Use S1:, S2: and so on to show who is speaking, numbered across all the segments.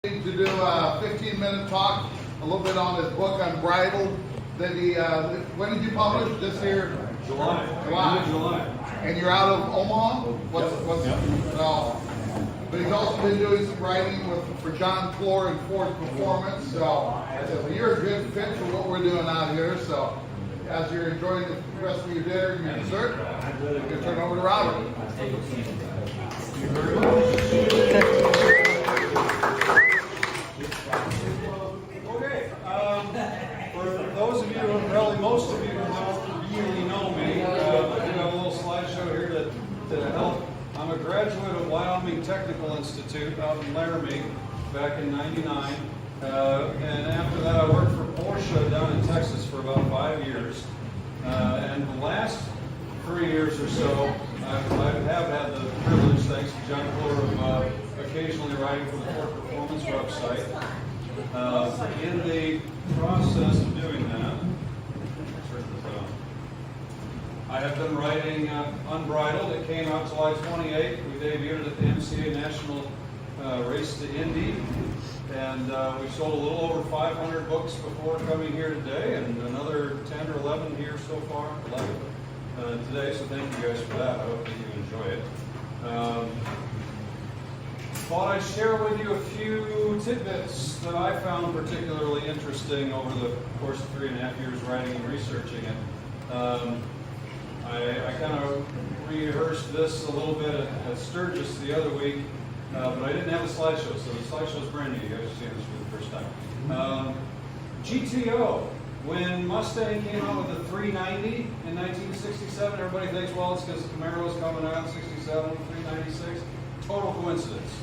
S1: To do a 15-minute talk, a little bit on his book Unbridled that he, when did you publish? This year?
S2: July.
S1: And you're out of Omaha? No. But he's also been doing some writing for John Clore and Ford Performance. So I said, well, you're a good fit for what we're doing out here. So as you're enjoying the rest of your dinner and your dessert, you can turn over to Robert.
S2: Thank you very much. Okay, for those of you, probably most of you who don't really know me, I do have a little slideshow here to help. I'm a graduate of Wyoming Technical Institute out in Laramie back in '99. And after that I worked for Porsche down in Texas for about 5 years. And the last 3 years or so, I have had the privilege, thanks to John Clore, of occasionally writing for the Ford Performance website. In the process of doing that, I have been writing Unbridled. It came out July 28th. We debuted it at the MCA National Race to Indy. And we've sold a little over 500 books before coming here today, and another 10 or 11 here so far, 11 today. So thank you guys for that. I hope that you enjoy it. Thought I'd share with you a few tidbits that I found particularly interesting over the course of 3.5 years writing and researching it. I kind of rehearsed this a little bit at Sturgis the other week, but I didn't have a slideshow, so the slideshow is brand new. You guys are seeing this for the first time. GTO. When Mustang came out with the 390 in 1967, everybody thinks, well, it's because the Camaro was coming out in 67, 396. Total coincidence.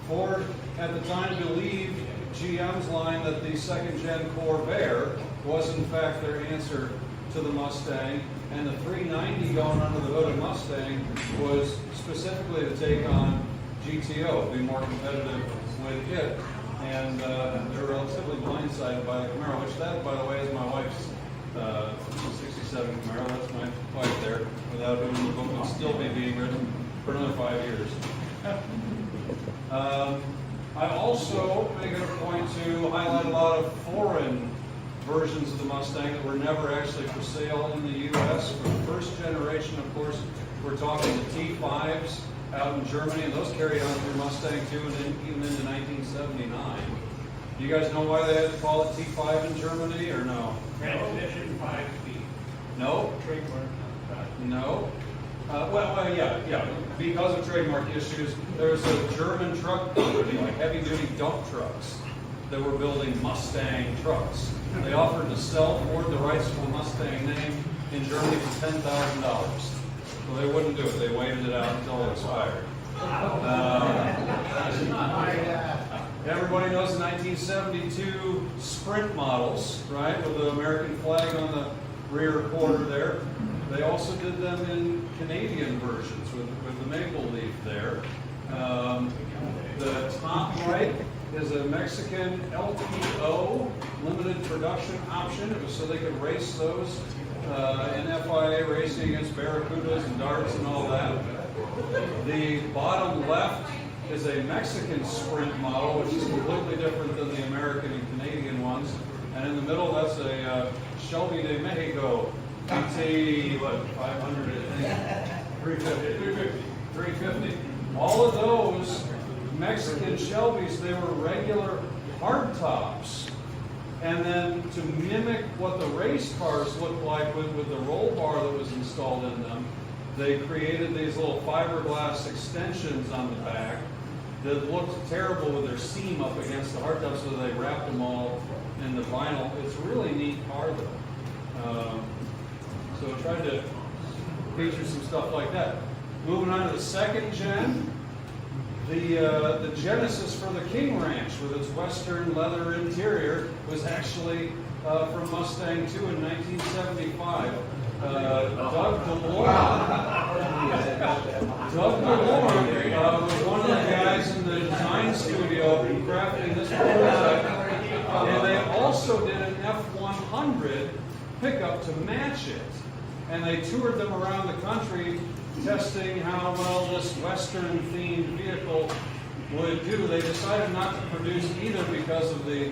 S2: Ford at the time believed GM's line that the second-gen Corvair was in fact their answer to the Mustang, and the 390 going under the hood of Mustang was specifically to take on GTO, be more competitive with it. And they're relatively blindsided by the Camaro, which that, by the way, is my wife's 67 Camaro. That's my wife there, without whom the book would still be being written for another 5 years. I also make it a point to highlight a lot of foreign versions of the Mustang that were never actually for sale in the U.S. For the first generation, of course, we're talking the T5s out in Germany, and those carried on through Mustang 2 and even into 1979. Do you guys know why they had to call it T5 in Germany, or no?
S3: Transmission 5-speed.
S2: No?
S3: Trademark.
S2: No. Yeah. Because of trademark issues, there was a German truck company, like heavy-duty dump trucks, that were building Mustang trucks. They offered to sell Ford the rights to the Mustang name in Germany for $10,000. So they wouldn't do it. They waited it out until it expired. Everybody knows the 1972 Sprint models, right, with the American flag on the rear quarter there. They also did them in Canadian versions with the maple leaf there. The top right is a Mexican LPO, limited production option. It was so they could race those in FIA racing against Barracudas and Darts and all that. The bottom left is a Mexican Sprint model, which is completely different than the American and Canadian ones. And in the middle, that's a Shelby de Mexico GT, 500, I think? 350. All of those Mexican Shelbys, they were regular hardtops. And then to mimic what the race cars looked like with the roll bar that was installed in them, they created these little fiberglass extensions on the back that looked terrible with their seam up against the hardtop, so they wrapped them all in the vinyl. It's a really neat car though. So I tried to feature some stuff like that. Moving on to the second gen, the genesis for the King Ranch with its western leather interior was actually from Mustang 2 in 1975. Doug DeLorme was one of the guys in the design studio crafting this prototype, and they also did an F100 pickup to match it. And they toured them around the country testing how well this Western-themed vehicle would do. They decided not to produce either because of the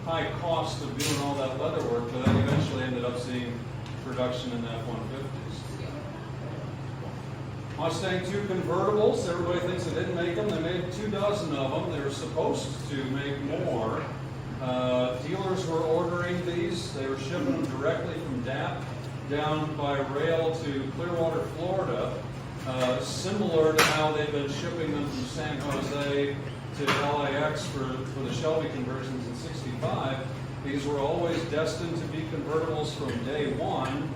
S2: high cost of doing all that leather work, but then eventually ended up seeing production in the F-150s. Mustang 2 convertibles, everybody thinks they didn't make them. They made 24 of them. They were supposed to make more. Dealers were ordering these. They were shipping them directly from DAP down by rail to Clearwater, Florida, similar to how they've been shipping them from San Jose to LAX for the Shelby conversions in '65. These were always destined to be convertibles from day one,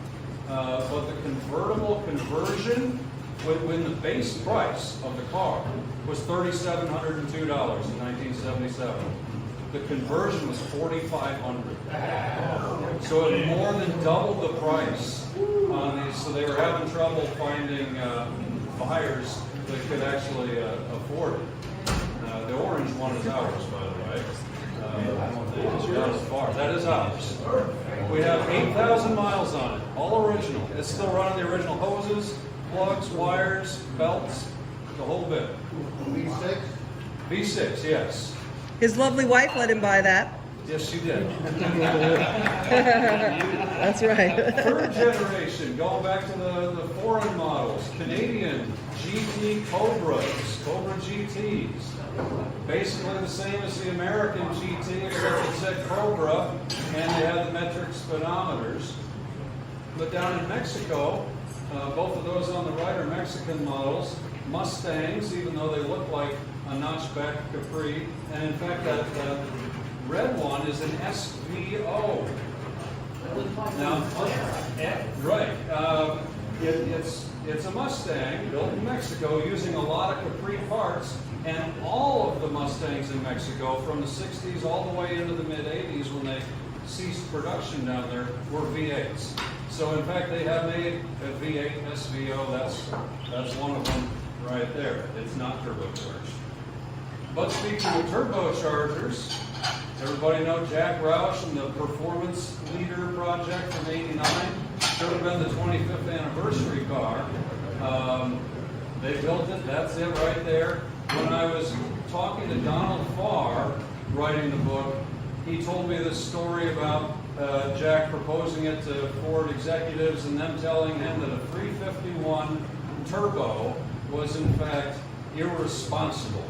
S2: but the convertible conversion, when the base price of the car was $3,702 in 1977, the conversion was $4,500. So it more than doubled the price on these. So they were having trouble finding buyers that could actually afford it. The orange one is ours, by the way. That is ours. We have 8,000 miles on it, all original. It's still running the original hoses, plugs, wires, belts, the whole bit.
S1: V6?
S2: V6, yes.
S4: His lovely wife let him buy that.
S2: Yes, she did.
S4: That's right.
S2: Third generation, going back to the foreign models, Canadian GT Cobras, Cobra GTs. Basically the same as the American GT, except it said Cobra, and they had the metric speedometers. But down in Mexico, both of those on the right are Mexican models. Mustangs, even though they look like a notchback Capri. And in fact, that red one is an SVO. Now, right. It's a Mustang built in Mexico using a lot of Capri parts, and all of the Mustangs in Mexico from the 60s all the way into the mid-80s when they ceased production down there were V8s. So in fact, they have made a V8 SVO. That's one of them right there. It's not turbocharged. But speaking of turbochargers, everybody know Jack Roush and the Performance Leader project from '89. Should have been the 25th anniversary car. They built it. That's it right there. When I was talking to Donald Farr, writing the book, he told me this story about Jack proposing it to Ford executives and them telling him that a 351 turbo was in fact irresponsible.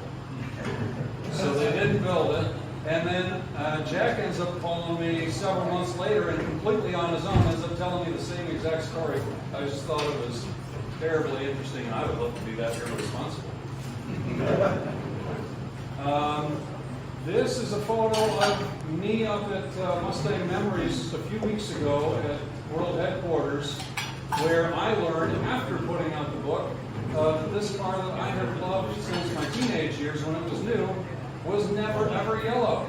S2: So they didn't build it. And then Jack ends up calling me several months later and completely on his own ends up telling me the same exact story. I just thought it was terribly interesting, and I would love to be that irresponsible. This is a photo of me up at Mustang Memories a few weeks ago at World Headquarters, where I learned, after putting out the book, that this car that I had loved since my teenage years when it was new was never ever yellow.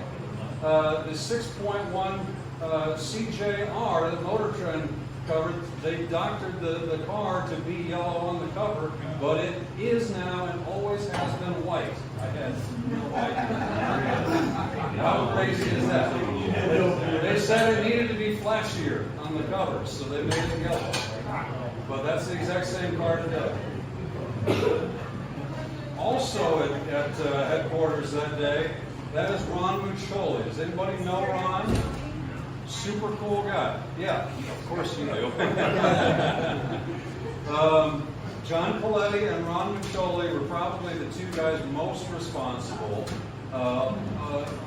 S2: The 6.1 CJR that Motor Trend covered, they doctored the car to be yellow on the cover, but it is now and always has been white. I had no idea. How crazy is that? They said it needed to be flashier on the cover, so they made it yellow. But that's the exact same car today. Also at headquarters that day, that is Ron Muccioli. Does anybody know Ron? Super cool guy. Yeah, of course you do. John Coletti and Ron Muccioli were probably the two guys most responsible,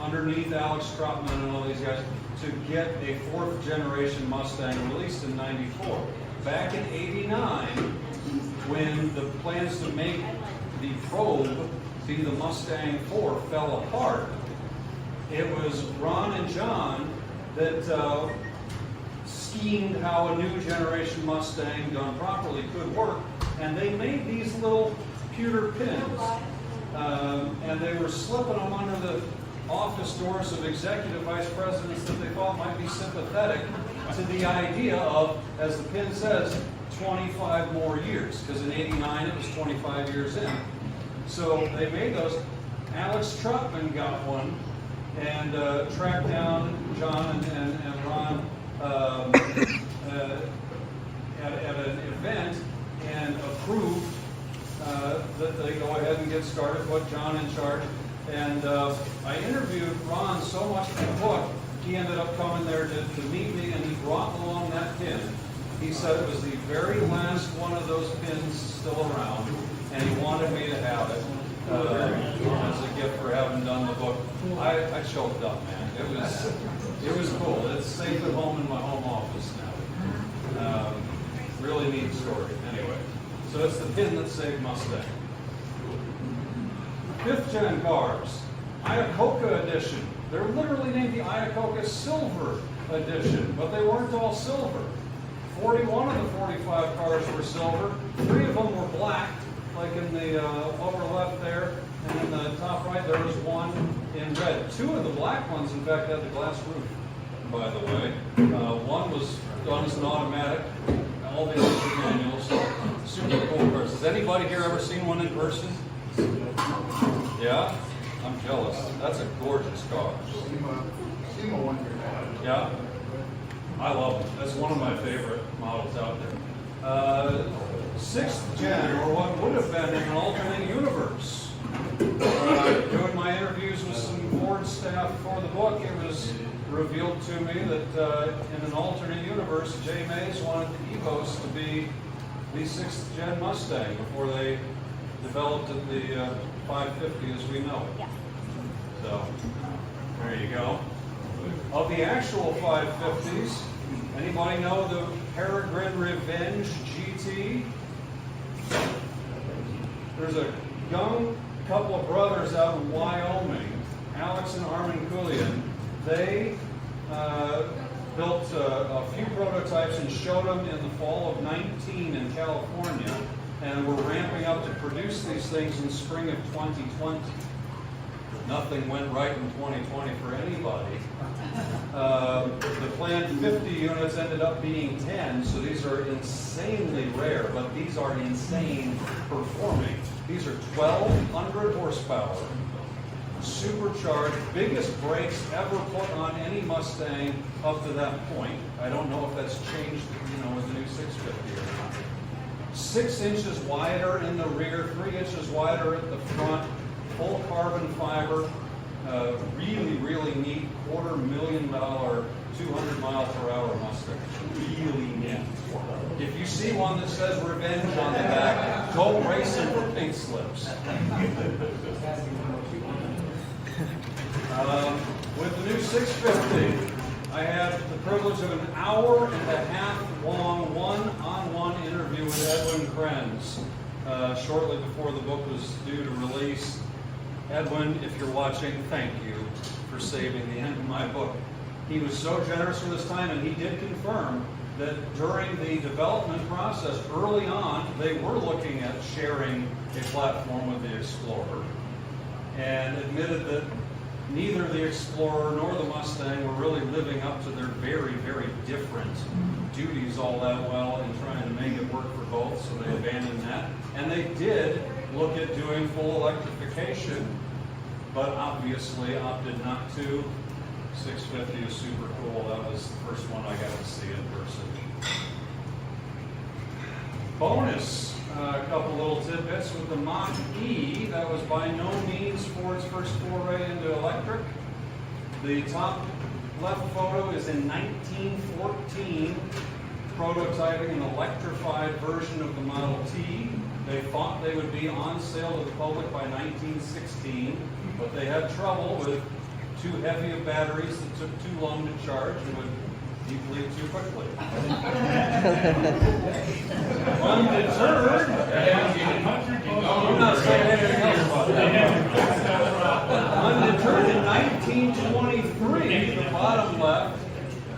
S2: underneath Alex Trotman and all these guys, to get a fourth generation Mustang released in '94. Back in '89, when the plans to make the Probe be the Mustang 4 fell apart, it was Ron and John that schemed how a new generation Mustang done properly could work, and they made these little pewter pins, and they were slipping them under the office doors of executive vice presidents that they thought might be sympathetic to the idea of, as the pin says, 25 more years, because in '89 it was 25 years in. So they made those. Alex Trotman got one and tracked down John and Ron at an event and approved that they go ahead and get started, put John in charge. And I interviewed Ron so much for the book, he ended up coming there to meet me, and he brought along that pin. He said it was the very last one of those pins still around, and he wanted me to have it as a gift for having done the book. I choked up, man. It was cool. It's safe at home in my home office now. Really neat story. Anyway, so it's the pin that saved Mustang. 5th gen cars, Iacocca edition. They're literally named the Iacocca Silver edition, but they weren't all silver. 41 of the 45 cars were silver. 3 of them were black, like in the lower left there, and in the top right there was one in red. 2 of the black ones, in fact, had the glass roof, by the way. One was done as an automatic. All the others were manuals. Super cool cars. Has anybody here ever seen one in person? Yeah? I'm jealous. That's a gorgeous car.
S1: SEMA one here now.
S2: Yeah? I love them. That's one of my favorite models out there. 6th gen, or what would have been in an alternate universe. Doing my interviews with some board staff for the book, it was revealed to me that in an alternate universe, Jay Mays wanted the Evos to be the 6th gen Mustang before they developed the 550 as we know it. So, there you go. Of the actual 550s, anybody know the Peregrine Revenge GT? There's a young couple of brothers out in Wyoming, Alex and Armin Kulian. They built a few prototypes and showed them in the fall of 19 in California, and we're ramping up to produce these things in spring of 2020. Nothing went right in 2020 for anybody. The planned 50 units ended up being 10, so these are insanely rare, but these are insane performing. These are 1,200 horsepower, supercharged, biggest brakes ever put on any Mustang up to that point. I don't know if that's changed, with the new 650 or not. 6 inches wider in the rear, 3 inches wider at the front, full carbon fiber, really, really neat, $250,000, 200-mile-per-hour Mustang. Really neat. If you see one that says Revenge on the back, go racing for pink slips. With the new 650, I had the privilege of an hour-and-a-half long one-on-one interview with Edwin Krenz shortly before the book was due to release. Edwin, if you're watching, thank you for saving the end of my book. He was so generous with his time, and he did confirm that during the development process, early on, they were looking at sharing a platform with the Explorer, and admitted that neither the Explorer nor the Mustang were really living up to their very, very different duties all that well in trying to make it work for both, so they abandoned that. And they did look at doing full electrification, but obviously opted not to. 650 is super cool. That was the first one I got to see in person. Bonus, a couple little tidbits with the Mach-E. That was by no means Ford's first foray into electric. The top left photo is in 1914, prototyping an electrified version of the Model T. They thought they would be on sale to the public by 1916, but they had trouble with too heavy of batteries that took too long to charge and would deplete too quickly. Undeterred, I'm not saying anything else about that. Undeterred, in 1923, the bottom left,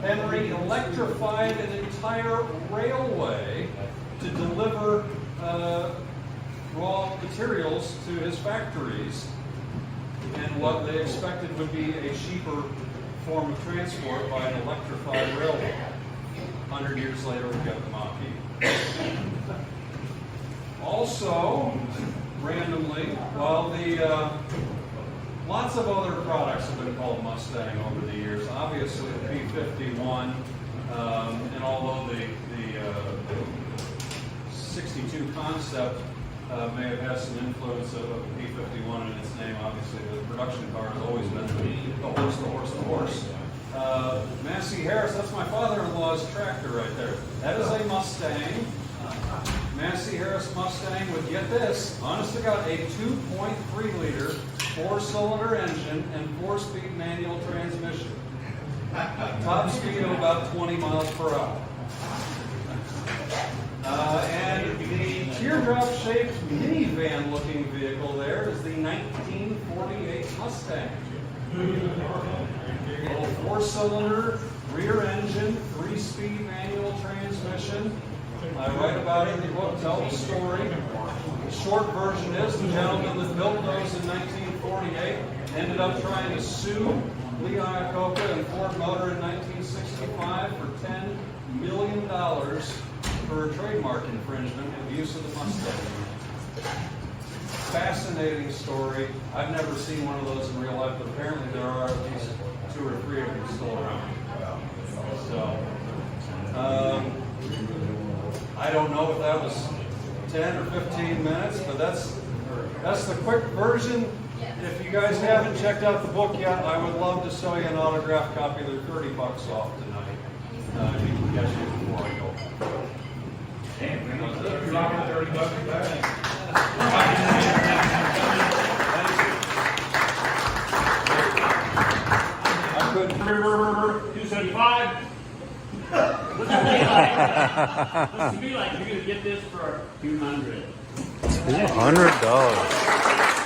S2: Henry electrified an entire railway to deliver raw materials to his factories, and what they expected would be a cheaper form of transport by an electrified railway. 100 years later, we got the Mach-E. Also, randomly, lots of other products have been called Mustang over the years. Obviously, the P-51, and although the 62 concept may have had some influence of the P-51 in its name. Obviously, the production car has always been the horse, the horse, the horse. Massey Harris, that's my father-in-law's tractor right there. That is a Mustang. Massey Harris Mustang with, get this, honest to God, a 2.3 liter 4-cylinder engine and 4-speed manual transmission. Top speed of about 20 miles per hour. And the teardrop-shaped minivan-looking vehicle there is the 1948 Mustang. Little 4-cylinder, rear engine, 3-speed manual transmission. I write about it in the book, tell the story. The short version is the gentleman that built those in 1948 ended up trying to sue Lee Iacocca and Ford Motor in 1965 for $10 million for a trademark infringement of use of the Mustang. Fascinating story. I've never seen one of those in real life, but apparently there are at least 2 or 3 of them still around. So, I don't know if that was 10 or 15 minutes, but that's the quick version. If you guys haven't checked out the book yet, I would love to sell you an autographed copy. They're $30 off tonight. You can catch it before I go.
S3: Damn, you're rocking $30 back.
S2: I couldn't.
S3: 275. What's it be like? You're gonna get this for a few hundred.
S5: $200.